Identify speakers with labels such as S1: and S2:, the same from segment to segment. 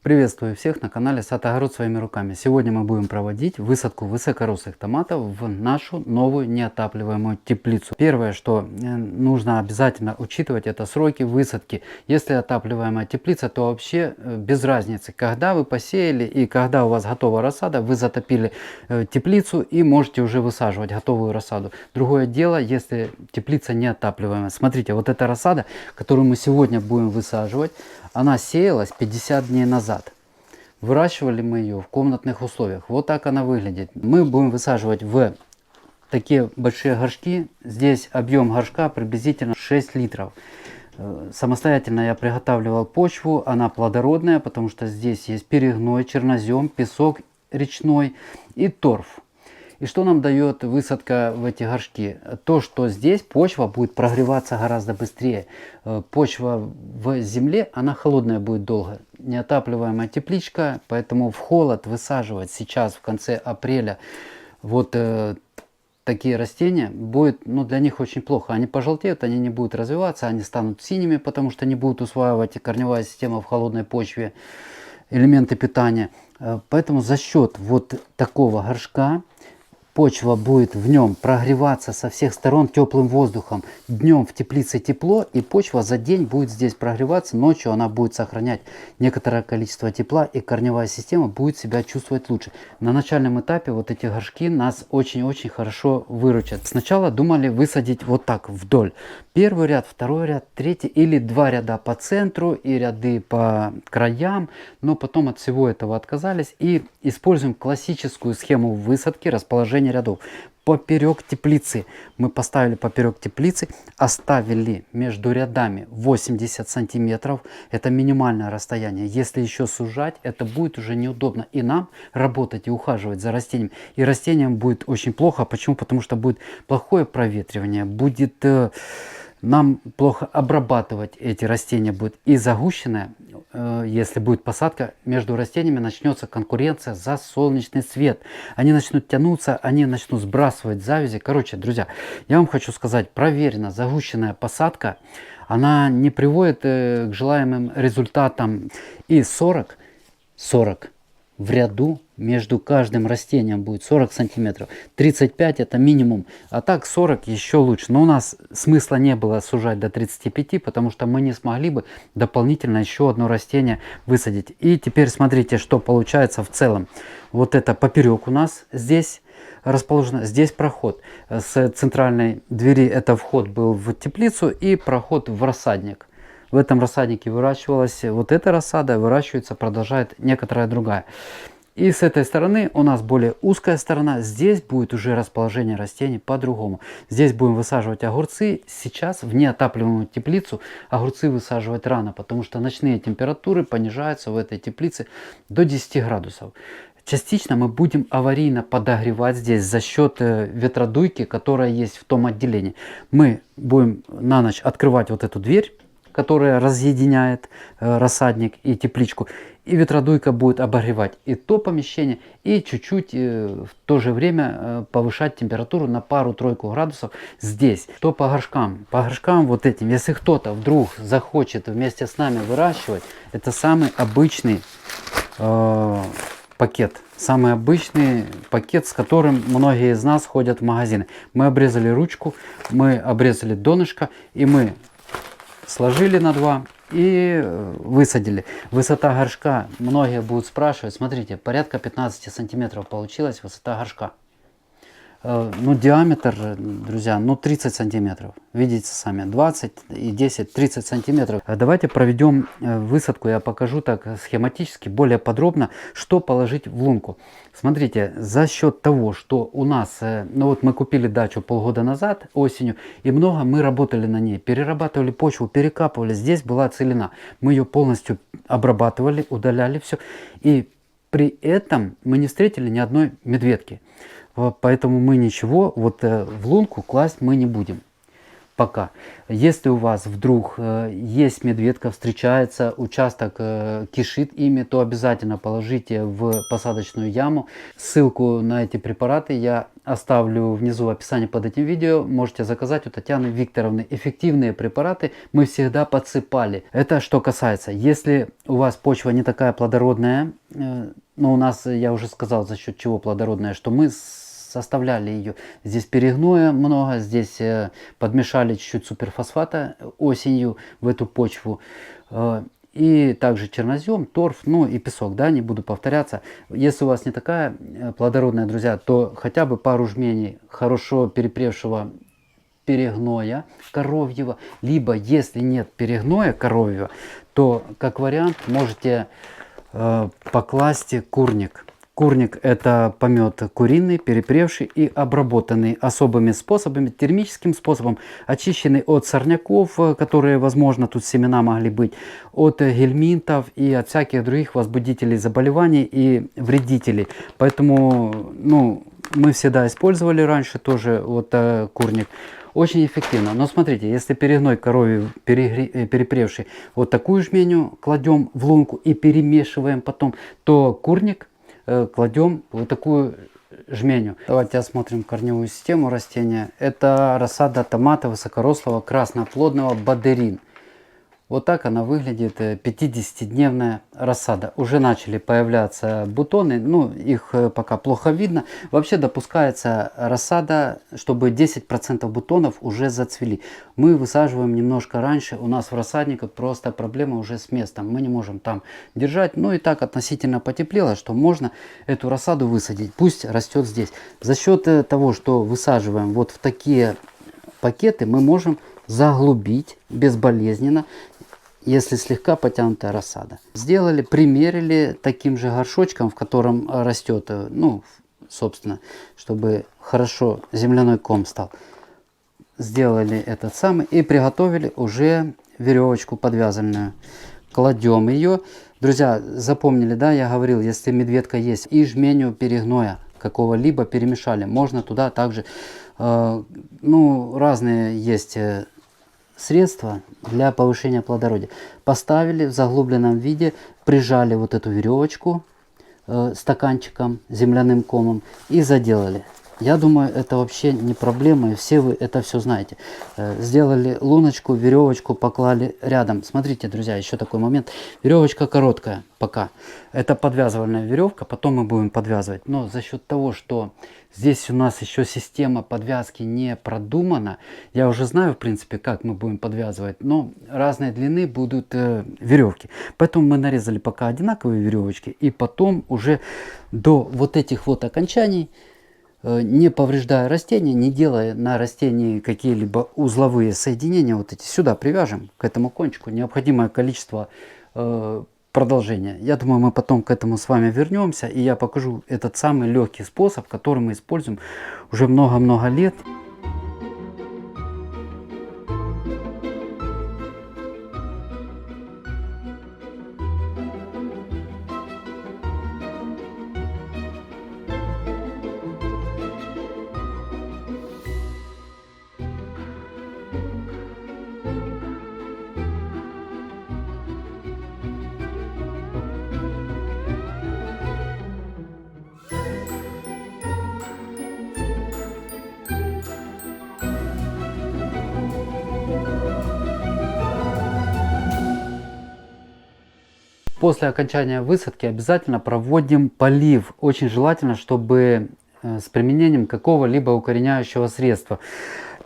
S1: Приветствую всех на канале Сад Огород своими руками. Сегодня мы будем проводить высадку высокорослых томатов в нашу новую неотапливаемую теплицу. Первое, что нужно обязательно учитывать, это сроки высадки. Если отапливаемая теплица, то вообще без разницы, когда вы посеяли и когда у вас готова рассада, вы затопили теплицу и можете уже высаживать готовую рассаду. Другое дело, если теплица неотапливаемая. Смотрите, вот эта рассада, которую мы сегодня будем высаживать, она сеялась 50 дней назад. Выращивали мы ее в комнатных условиях. Вот так она выглядит. Мы будем высаживать в такие большие горшки. Здесь объем горшка приблизительно 6 литров. Самостоятельно я приготавливал почву. Она плодородная, потому что здесь есть перегной, чернозем, песок речной и торф. И что нам дает высадка в эти горшки? То, что здесь почва будет прогреваться гораздо быстрее. Почва в земле, она холодная будет долго. Неотапливаемая тепличка, поэтому в холод высаживать сейчас в конце апреля вот такие растения будет, для них очень плохо. Они пожелтеют, они не будут развиваться, они станут синими, потому что не будут усваивать корневая система в холодной почве элементы питания. Поэтому за счет вот такого горшка почва будет в нем прогреваться со всех сторон теплым воздухом. Днем в теплице тепло, и почва за день будет здесь прогреваться. Ночью она будет сохранять некоторое количество тепла, и корневая система будет себя чувствовать лучше. На начальном этапе вот эти горшки нас очень-очень хорошо выручат. Сначала думали высадить вот так вдоль. Первый ряд, второй ряд, третий или два ряда по центру и ряды по краям. Но потом от всего этого отказались и используем классическую схему высадки, расположения рядов. Поперек теплицы. Мы поставили поперек теплицы, оставили между рядами 80 сантиметров. Это минимальное расстояние. Если еще сужать, это будет уже неудобно и нам работать и ухаживать за растением. И растениям будет очень плохо. Почему? Потому что будет плохое проветривание, будет нам плохо обрабатывать эти растения будет. И загущенная, если будет посадка, между растениями начнется конкуренция за солнечный свет. Они начнут тянуться, они начнут сбрасывать завязи. Короче, друзья, я вам хочу сказать, проверено, загущенная посадка, она не приводит к желаемым результатам. И 40 в ряду между каждым растением будет 40 сантиметров. 35 это минимум, а так 40 еще лучше. Но у нас смысла не было сужать до 35, потому что мы не смогли бы дополнительно еще одно растение высадить. И теперь смотрите, что получается в целом. Вот это поперек у нас здесь расположено, здесь проход. С центральной двери это вход был в теплицу и проход в рассадник. В этом рассаднике выращивалась вот эта рассада, выращивается, продолжает некоторая другая. И с этой стороны у нас более узкая сторона. Здесь будет уже расположение растений по-другому. Здесь будем высаживать огурцы. Сейчас в неотапливаемую теплицу огурцы высаживать рано, потому что ночные температуры понижаются в этой теплице до 10 градусов. Частично мы будем аварийно подогревать здесь за счет ветродуйки, которая есть в том отделении. Мы будем на ночь открывать вот эту дверь, которая разъединяет рассадник и тепличку, и ветродуйка будет обогревать и то помещение, и чуть-чуть в то же время повышать температуру на пару-тройку градусов здесь. Что по горшкам? По горшкам вот этим, если кто-то вдруг захочет вместе с нами выращивать, это самый обычный пакет. Самый обычный пакет, с которым многие из нас ходят в магазины. Мы обрезали ручку, мы обрезали донышко, и мы сложили на 2 и высадили. Высота горшка, многие будут спрашивать, смотрите, порядка 15 сантиметров получилась высота горшка. Диаметр, друзья, 30 сантиметров. Видите сами, 20 и 10, 30 сантиметров. Давайте проведем высадку, я покажу так схематически, более подробно, что положить в лунку. Смотрите, за счет того, что у нас, мы купили дачу полгода назад, осенью, и много мы работали на ней, перерабатывали почву, перекапывали, здесь была целина. Мы ее полностью обрабатывали, удаляли все, и при этом мы не встретили ни одной медведки. Поэтому мы ничего в лунку класть мы не будем. пока. Если у вас вдруг есть медведка, встречается, участок кишит ими, то обязательно положите в посадочную яму. Ссылку на эти препараты я оставлю внизу в описании под этим видео. Можете заказать у Татьяны Викторовны. Эффективные препараты мы всегда подсыпали. Это что касается, если у вас почва не такая плодородная, но у нас, я уже сказал, за счет чего плодородная, что мы составляли ее. Здесь перегноя много, здесь подмешали чуть-чуть суперфосфата осенью в эту почву. И также чернозем, торф, ну и песок, да, не буду повторяться. Если у вас не такая плодородная, друзья, то хотя бы пару жменей хорошо перепревшего перегноя коровьего, либо если нет перегноя коровьего, то как вариант можете покласть курник. Курник — это помет куриный, перепревший и обработанный особыми способами, термическим способом, очищенный от сорняков, которые, возможно, тут семена могли быть, от гельминтов и от всяких других возбудителей заболеваний и вредителей. Поэтому, ну, мы всегда использовали раньше тоже вот курник. Очень эффективно. Но смотрите, если перегной коровий перепревший, вот такую жменю кладем в лунку и перемешиваем потом, то курник кладем вот такую жменю. Давайте осмотрим корневую систему растения. Это рассада томата высокорослого красноплодного Бадерин. Вот так она выглядит, 50-дневная рассада. Уже начали появляться бутоны, ну их пока плохо видно. Вообще допускается рассада, чтобы 10% бутонов уже зацвели. Мы высаживаем немножко раньше, у нас в рассадниках просто проблема уже с местом. Мы не можем там держать, ну и так относительно потеплело, что можно эту рассаду высадить. Пусть растет здесь. За счет того, что высаживаем вот в такие пакеты, мы можем заглубить безболезненно, если слегка потянутая рассада. Сделали, примерили таким же горшочком, в котором растет, ну, собственно, чтобы хорошо земляной ком стал. Сделали этот самый и приготовили уже веревочку подвязанную. Кладем ее. Друзья, запомнили, да, я говорил, если медведка есть и жменю перегноя какого-либо перемешали, можно туда также, ну, разные есть средства для повышения плодородия. Поставили в заглубленном виде, прижали вот эту веревочку стаканчиком, земляным комом и заделали. Я думаю, это вообще не проблема, и все вы это все знаете. Сделали луночку, веревочку поклали рядом. Смотрите, друзья, еще такой момент. Веревочка короткая пока. Это подвязывальная веревка, потом мы будем подвязывать. Но за счет того, что здесь у нас еще система подвязки не продумана, я уже знаю, в принципе, как мы будем подвязывать, но разной длины будут веревки. Поэтому мы нарезали пока одинаковые веревочки, и потом уже до вот этих вот окончаний, не повреждая растение, не делая на растении какие-либо узловые соединения, вот эти сюда привяжем к этому кончику необходимое количество продолжения. Я думаю, мы потом к этому с вами вернемся, и я покажу этот самый легкий способ, который мы используем уже много-много лет. После окончания высадки обязательно проводим полив. Очень желательно, чтобы с применением какого-либо укореняющего средства.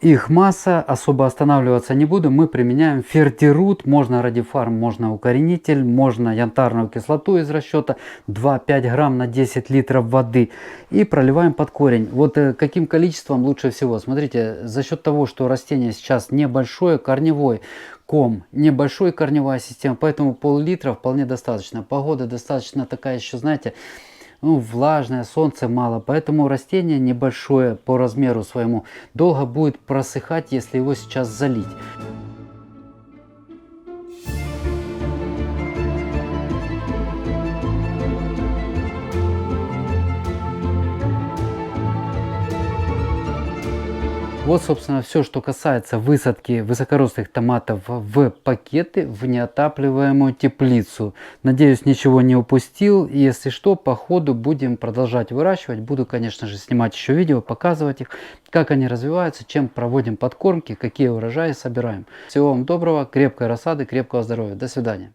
S1: Их масса, особо останавливаться не буду. Мы применяем Фертирут, можно Радифарм, можно укоренитель, можно янтарную кислоту из расчета 2-5 грамм на 10 литров воды. И проливаем под корень. Вот каким количеством лучше всего? Смотрите, за счет того, что растение сейчас небольшое, корневой ком, небольшой корневая система, поэтому пол-литра вполне достаточно. Погода достаточно такая еще, знаете, ну, влажное, солнце мало, поэтому растение небольшое по размеру своему долго будет просыхать, если его сейчас залить. Вот, собственно, все, что касается высадки высокорослых томатов в пакеты в неотапливаемую теплицу. Надеюсь, ничего не упустил. И если что, по ходу будем продолжать выращивать. Буду, конечно же, снимать еще видео, показывать их, как они развиваются, чем проводим подкормки, какие урожаи собираем. Всего вам доброго, крепкой рассады, крепкого здоровья. До свидания.